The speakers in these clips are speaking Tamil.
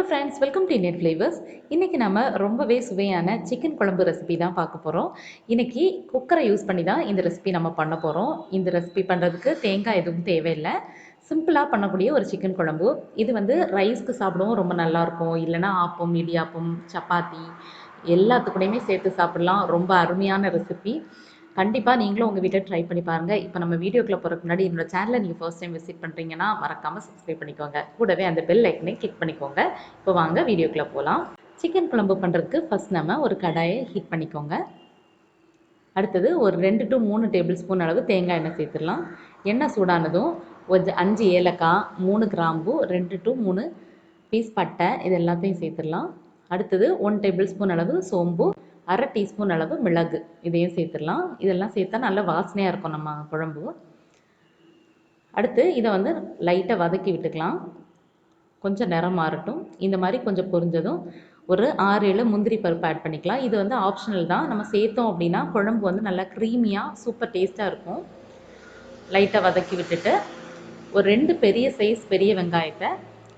Hello friends, welcome to Indian flavours. இன்றைக்கி நம்ம ரொம்பவே சுவையான சிக்கன் குழம்பு ரெசிபி தான் பார்க்க போகிறோம். இன்றைக்கி குக்கரை யூஸ் பண்ணி தான் இந்த ரெசிபி நம்ம பண்ண போகிறோம். இந்த ரெசிபி பண்ணுறதுக்கு தேங்காய் எதுவும் தேவையில்லை. சிம்பிளாக பண்ணக்கூடிய ஒரு சிக்கன் குழம்பு. இது வந்து ரைஸ்க்கு சாப்பிடவும் ரொம்ப நல்லாயிருக்கும். இல்லைனா ஆப்பம், இடியாப்பம், சப்பாத்தி எல்லாத்துக்கூடையுமே சேர்த்து சாப்பிட்லாம். ரொம்ப அருமையான ரெசிபி. கண்டிப்பாக நீங்களும் உங்கள் வீட்டில் ட்ரை பண்ணி பாருங்கள். இப்போ நம்ம வீடியோக்குள்ளே போகிறதுக்கு முன்னாடி என்னோட சேனலை நீங்கள் ஃபர்ஸ்ட் டைம் விசிட் பண்ணுறீங்கன்னா மறக்காமல் சப்ஸ்கிரைப் பண்ணிக்கோங்க. கூடவே அந்த பெல் ஐக்கனை கிளிக் பண்ணிக்கோங்க. இப்போ வாங்க வீடியோக்குள்ளே போகலாம். சிக்கன் குழம்பு பண்ணுறதுக்கு ஃபஸ்ட் நம்ம ஒரு கடாயை ஹீட் பண்ணிக்கோங்க. அடுத்தது ஒரு 2 to 3 டேபிள் ஸ்பூன் அளவு தேங்காய் எண்ணெய் சேர்த்துடலாம். எண்ணெய் சூடானதும் ஒரு 5 ஏலக்காய், 3 கிராம்பு, 2 to 3 பீஸ் பட்டை இது எல்லாத்தையும் சேர்த்துடலாம். அடுத்தது 1 டேபிள் ஸ்பூன் அளவு சோம்பு, 1/2 டீஸ்பூன் அளவு மிளகு இதையும் சேர்த்துடலாம். இதெல்லாம் சேர்த்தா நல்ல வாசனையாக இருக்கும் நம்ம குழம்பு. அடுத்து இதை வந்து லைட்டாக வதக்கி விட்டுக்கலாம். கொஞ்சம் நிறம் மாறட்டும். இந்த மாதிரி கொஞ்சம் பொரிஞ்சதும் ஒரு 6-7 முந்திரி பருப்பு ஆட் பண்ணிக்கலாம். இது வந்து ஆப்ஷனல் தான். நம்ம சேர்த்தோம் அப்படின்னா குழம்பு வந்து நல்லா க்ரீமியாக சூப்பர் டேஸ்ட்டாக இருக்கும். லைட்டாக வதக்கி விட்டுட்டு ஒரு 2 பெரிய சைஸ் பெரிய வெங்காயத்தை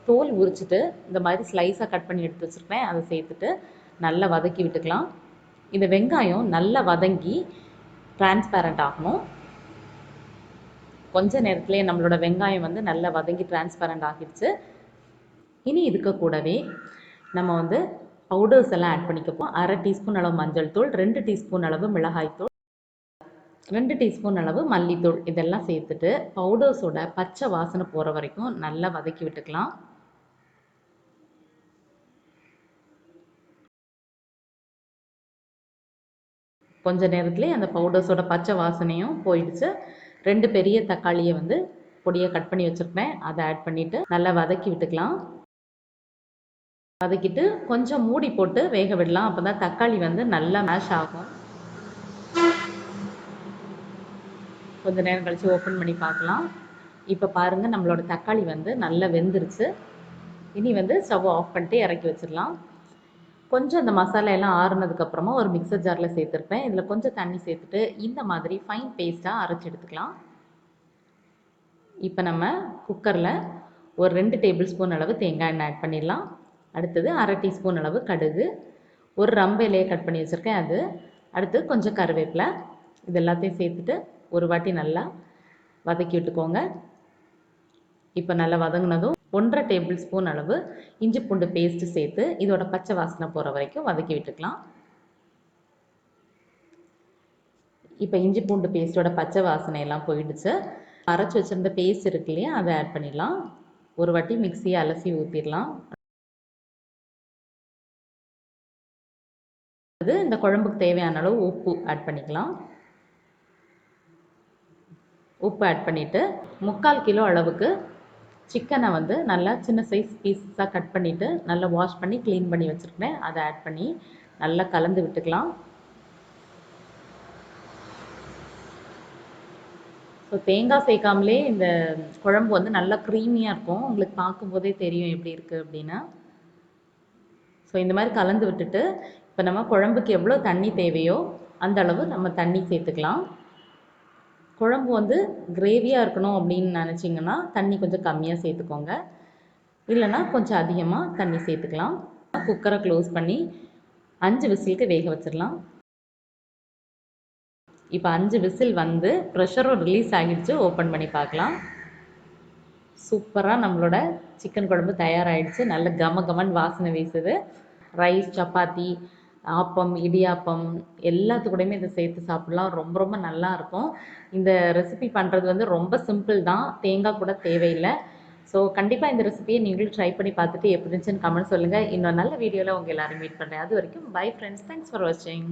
தோல் உரிச்சிட்டு இந்த மாதிரி ஸ்லைஸாக கட் பண்ணி எடுத்து வச்சுருப்பேன். அதை சேர்த்துட்டு நல்லா வதக்கி விட்டுக்கலாம். இந்த வெங்காயம் நல்லா வதங்கி டிரான்ஸ்பேரண்ட் ஆகணும். கொஞ்ச நேரத்துலேயே நம்மளோட வெங்காயம் வந்து நல்லா வதங்கி டிரான்ஸ்பேரண்ட் ஆகிடுச்சு. இனி இதுக்கு கூடவே நம்ம வந்து பவுடர்ஸ் எல்லாம் ஆட் பண்ணிக்கப்போம். 1/2 டீஸ்பூன் அளவு மஞ்சள் தூள், 2 டீஸ்பூன் அளவு மிளகாய்த்தூள், 2 டீஸ்பூன் அளவு மல்லித்தூள் இதெல்லாம் சேர்த்துட்டு பவுடர்ஸோட பச்சை வாசனை போகிற வரைக்கும் நல்லா வதக்கி விட்டுக்கலாம். கொஞ்ச நேரத்துலேயே அந்த பவுடர்ஸோட பச்சை வாசனையும் போயிடுச்சு. 2 பெரிய தக்காளியை வந்து பொடியை கட் பண்ணி வச்சுருப்பேன். அதை ஆட் பண்ணிவிட்டு நல்லா வதக்கி விட்டுக்கலாம். வதக்கிட்டு கொஞ்சம் மூடி போட்டு வேக விடலாம். அப்போ தான் தக்காளி வந்து நல்லா மேஷ் ஆகும். கொஞ்ச நேரம் கழித்து ஓப்பன் பண்ணி பார்க்கலாம். இப்போ பாருங்கள், நம்மளோட தக்காளி வந்து நல்லா வெந்துருச்சு. இனி வந்து ஸ்டவ் ஆஃப் பண்ணிட்டு இறக்கி வச்சிடலாம். கொஞ்சம் இந்த மசாலா எல்லாம் ஆறுனதுக்கப்புறமா ஒரு மிக்சர் ஜாரில் சேர்த்துருப்பேன். இதில் கொஞ்சம் தண்ணி சேர்த்துட்டு இந்த மாதிரி ஃபைன் பேஸ்ட்டாக அரைச்சி எடுத்துக்கலாம். இப்போ நம்ம குக்கரில் ஒரு 2 டேபிள் ஸ்பூன் அளவு தேங்காய் எண்ணெய் ஆட் பண்ணிடலாம். அடுத்தது 1/2 டீஸ்பூன் அளவு கடுகு, ஒரு ரம்பை இலையை கட் பண்ணி வச்சுருக்கேன் அது, அடுத்து கொஞ்சம் கருவேப்பிலை இது எல்லாத்தையும் சேர்த்துட்டு ஒரு வாட்டி நல்லா வதக்கி விட்டுக்கோங்க. இப்போ நல்லா வதங்கினதும் 1/2 டேபிள் ஸ்பூன் அளவு இஞ்சி பூண்டு பேஸ்ட்டு சேர்த்து இதோட பச்சை வாசனை போகிற வரைக்கும் வதக்கி விட்டுக்கலாம். இப்போ இஞ்சி பூண்டு பேஸ்ட்டோட பச்சை வாசனையெல்லாம் போயிடுச்சு. அரைச்சி வச்சுருந்த பேஸ்ட் இருக்கு இல்லையா, அதை ஆட் பண்ணிடலாம். ஒரு வாட்டி மிக்சியை அலசி ஊற்றிடலாம். அது இந்த குழம்புக்கு தேவையான அளவு உப்பு ஆட் பண்ணிக்கலாம். உப்பு ஆட் பண்ணிவிட்டு 3/4 கிலோ அளவுக்கு சிக்கனை வந்து நல்லா சின்ன சைஸ் பீஸஸாக கட் பண்ணிவிட்டு நல்லா வாஷ் பண்ணி க்ளீன் பண்ணி வச்சுருக்கேன். அதை ஆட் பண்ணி நல்லா கலந்து விட்டுக்கலாம். ஸோ தேங்காய் சேர்க்காமலே இந்த குழம்பு வந்து நல்லா க்ரீமியாக இருக்கும். உங்களுக்கு பார்க்கும்போதே தெரியும் எப்படி இருக்குது அப்படின்னு. ஸோ இந்த மாதிரி கலந்து விட்டுட்டு இப்போ நம்ம குழம்புக்கு எவ்வளோ தண்ணி தேவையோ அந்த அளவு நம்ம தண்ணி சேர்த்துக்கலாம். குழம்பு வந்து கிரேவியாக இருக்கணும் அப்படின்னு நினச்சிங்கன்னா தண்ணி கொஞ்சம் கம்மியாக சேர்த்துக்கோங்க. இல்லைனா கொஞ்சம் அதிகமாக தண்ணி சேர்த்துக்கலாம். குக்கரை க்ளோஸ் பண்ணி 5 விசிலுக்கு வேக வச்சிடலாம். இப்போ 5 விசில் வந்து ப்ரெஷரும் ரிலீஸ் ஆகிடுச்சு. ஓப்பன் பண்ணி பார்க்கலாம். சூப்பராக நம்மளோட சிக்கன் குழம்பு தயாராகிடுச்சு. நல்ல கமகமன் வாசனை வீசுது. ரைஸ், சப்பாத்தி, ஆப்பம், இடியாப்பம் எல்லாத்துக்கூடையுமே இதை சேர்த்து சாப்பிட்லாம். ரொம்ப ரொம்ப நல்லாயிருக்கும். இந்த ரெசிபி பண்ணுறது வந்து ரொம்ப சிம்பிள் தான். தேங்காய் கூட தேவையில்லை. ஸோ கண்டிப்பாக இந்த ரெசிபியை நீங்களும் ட்ரை பண்ணி பார்த்துட்டு எப்படி இருந்துச்சுன்னு கமெண்ட் சொல்லுங்கள். இன்னொரு நல்ல வீடியோவில் உங்கள் எல்லோரும் மீட் பண்ணுறேன். அது வரைக்கும் பை ஃப்ரெண்ட்ஸ். தேங்க்ஸ் ஃபார் வாட்சிங்.